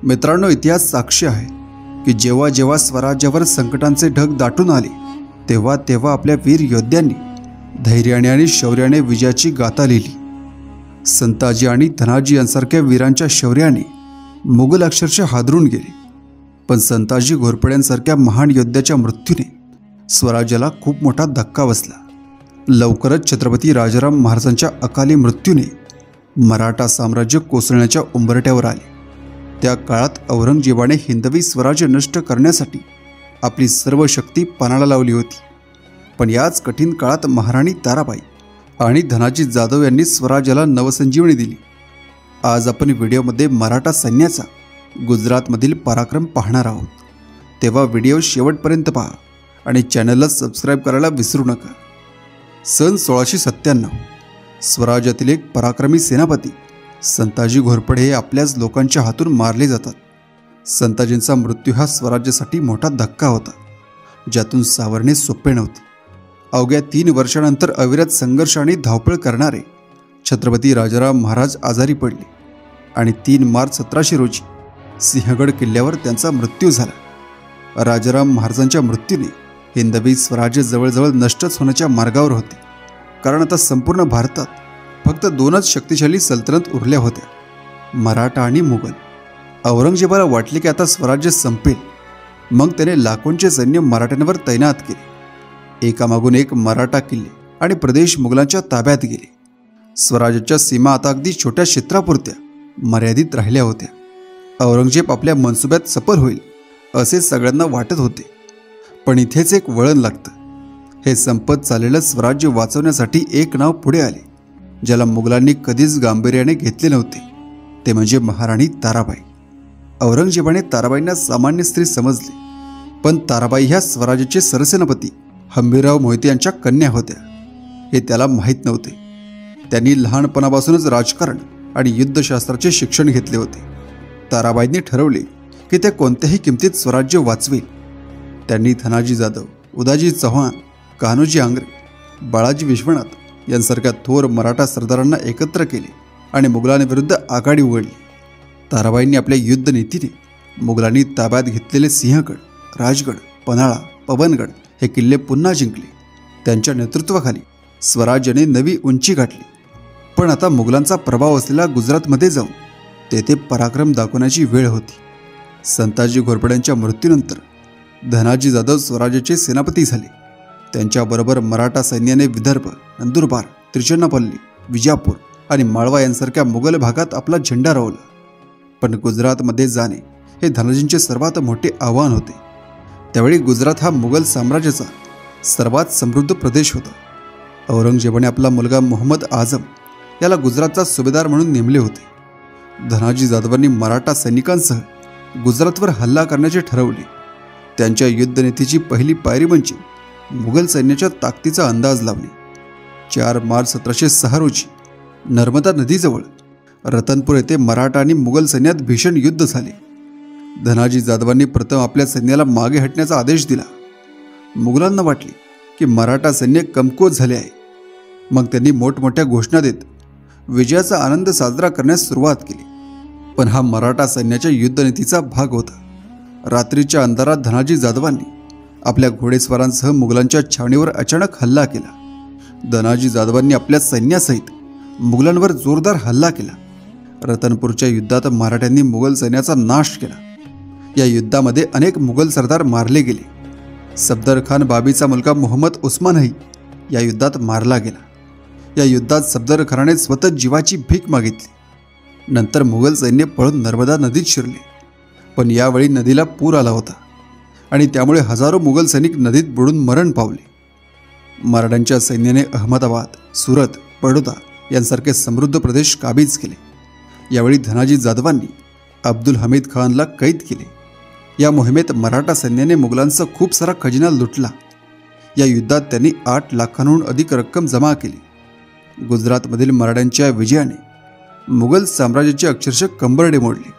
मित्रांनो, इतिहास साक्षी आहे की जेव्हा जेव्हा स्वराज्यावर संकटांचे ढग दाटून आले तेव्हा तेव्हा आपल्या वीर योद्ध्यांनी धैर्याने आणि शौर्याने विजयाची गाथा लिहिली। संताजी आणि धनाजी यांसारख्या वीरांच्या शौर्याने मुघल अक्षरशः हादरून गेले, पण संताजी घोरपड्यांसारख्या महान योद्ध्याच्या मृत्यूने स्वराज्याला खूप मोठा धक्का बसला। लवकरच छत्रपती राजाराम महाराजांच्या अकाली मृत्यूने मराठा साम्राज्य कोसळण्याच्या उंबरठ्यावर आले। त्या काळात औरंगजेबाने हिंदवी स्वराज्य नष्ट करण्यासाठी आपली सर्व शक्ती पणाला लावली होती, पण याच कठीण काळात महाराणी ताराबाई आणि धनाजी जाधव यांनी स्वराज्याला नवसंजीवनी दिली। आज आपण व्हिडिओमध्ये मराठा सैन्याचा गुजरातमधील पराक्रम पाहणार आहोत, तेव्हा व्हिडिओ शेवटपर्यंत पहा आणि चॅनलला सबस्क्राईब करायला विसरू नका। सन 1697 स्वराज्यातील एक पराक्रमी सेनापती संताजी घोरपडे हे आपल्याच लोकांच्या हातून मारले जातात। संताजींचा मृत्यू हा स्वराज्यासाठी मोठा धक्का होता, ज्यातून सावरणे सोपे नव्हते। अवघ्या 3 वर्षांनंतर अविरत संघर्ष आणि धावपळ करणारे छत्रपती राजाराम महाराज आजारी पडले आणि 3 मार्च 1700 रोजी सिंहगड किल्ल्यावर त्यांचा मृत्यू झाला। राजाराम महाराजांच्या मृत्यूने हिंदवी स्वराज्य जवळजवळ नष्टच होण्याच्या मार्गावर होते, कारण आता संपूर्ण भारतात फक्त 2च शक्तिशाली सल्तनत उरल्या होत्या, मराठा आणि मुघल। औरंगजेबाला वाटले की आता स्वराज्य संपेल, मग त्याने लाखोंचे सैन्य मराठ्यांवर तैनात केले। एकामागून एक मराठा किल्ले आणि प्रदेश मुघलांच्या ताब्यात गेले। स्वराज्याच्या सीमा आता अगदी छोट्या क्षेत्रापुरत्या मर्यादित राहिल्या होत्या। औरंगजेब आपल्या मनसुब्यात सफल होईल असे सगळ्यांना वाटत होते, पण इथेच एक वळण लागतं। हे संपत चाललेलं स्वराज्य वाचवण्यासाठी एक नाव पुढे आले, ज्याला मुघलांनी कधीच गांभीर्याने घेतले नव्हते, ते म्हणजे महाराणी ताराबाई। औरंगजेबाने ताराबाईंना सामान्य स्त्री समजले, पण ताराबाई ह्या स्वराज्याचे सरसेनापती हंबीरराव मोहिते यांच्या कन्या होत्या हे त्याला माहीत नव्हते। त्यांनी लहानपणापासूनच राजकारण आणि युद्धशास्त्राचे शिक्षण घेतले होते। ताराबाईंनी ठरवले की ते कोणत्याही किमतीत स्वराज्य वाचवेल। त्यांनी धनाजी जाधव, उदाजी चव्हाण, कान्होजी आंग्रे, बाळाजी विश्वनाथ यांसारख्या थोर मराठा सरदारांना एकत्र केले आणि मुघलांविरुद्ध आघाडी उघडली। ताराबाईंनी आपल्या युद्धनीतीने मुघलांनी ताब्यात घेतलेले सिंहगड, राजगड, पन्हाळा, पवनगड हे किल्ले पुन्हा जिंकले। त्यांच्या नेतृत्वाखाली स्वराज्याने नवी उंची गाठली। पण आता मुघलांचा प्रभाव असलेल्या गुजरातमध्ये जाऊन तेथे पराक्रम दाखवण्याची वेळ होती। संताजी घोरपड्यांच्या मृत्यूनंतर धनाजी जाधव स्वराज्याचे सेनापती झाले। त्यांच्याबरोबर मराठा सैन्याने विदर्भ, नंदुरबार, त्रिचन्नापल्ली, विजापूर आणि माळवा यांसारख्या मुघल भागात आपला झेंडा रोवला। पण गुजरातमध्ये जाणे हे धनाजींचे सर्वात मोठे आव्हान होते। त्यावेळी गुजरात हा मुघल साम्राज्याचा सर्वात समृद्ध प्रदेश होता। औरंगजेबाने आपला मुलगा मोहम्मद आझम याला गुजरातचा सुभेदार म्हणून नेमले होते। धनाजी जाधवांनी मराठा सैनिकांसह गुजरातवर हल्ला करण्याचे ठरवले। त्यांच्या युद्धनीतीची पहिली पायरी म्हणजे मुघल सैन्याच्या ताकदीचा अंदाज लावणे। 4 मार्च 1706 रोजी नर्मदा नदीजवळ रतनपूर येथे मराठा आणि मुघल सैन्यात भीषण युद्ध झाले। धनाजी जाधवांनी प्रथम आपल्या सैन्याला मागे हटण्याचा आदेश दिला। मुघलांना वाटले की मराठा सैन्य कमकुवत झाले आहे, मग त्यांनी मोठमोठ्या घोषणा देत विजयाचा आनंद साजरा करण्यास सुरुवात केली। पण हा मराठा सैन्याच्या युद्धनीतीचा भाग होता। रात्रीच्या अंधारात धनाजी जाधवांनी आपल्या घोडेस्वारांसह मुघलांच्या छावणीवर अचानक हल्ला केला। धनाजी जाधवांनी आपल्या सैन्यासहित मुघलांवर जोरदार हल्ला केला। रतनपूरच्या युद्धात मराठ्यांनी मुघल सैन्याचा नाश केला। या युद्धामध्ये अनेक मुघल सरदार मारले गेले। सफदर खान बाबीचा मुलगा मोहम्मद उस्मानही या युद्धात मारला गेला। या युद्धात सफदर खानाने स्वतः जीवाची भीक मागितली। नंतर मुघल सैन्य पळून नर्मदा नदीत शिरले, पण यावेळी नदीला पूर आला होता आणि त्यामुळे हजारो मुघल सैनिक नदीत बुडून मरण पावले। मराठ्यांच्या सैन्याने अहमदाबाद, सुरत, बडोदा यांसारखे समृद्ध प्रदेश काबीज केले। यावेळी धनाजी जाधवांनी अब्दुल हमीद खानला कैद केले। या मोहिमेत मराठा सैन्याने मुघलांचा खूप सारा खजिना लुटला। या युद्धात त्यांनी 8 लाखांहून अधिक रक्कम जमा केली। गुजरातमधील मराठ्यांच्या विजयाने मुघल साम्राज्याचे अक्षरशः कंबरडे मोडले।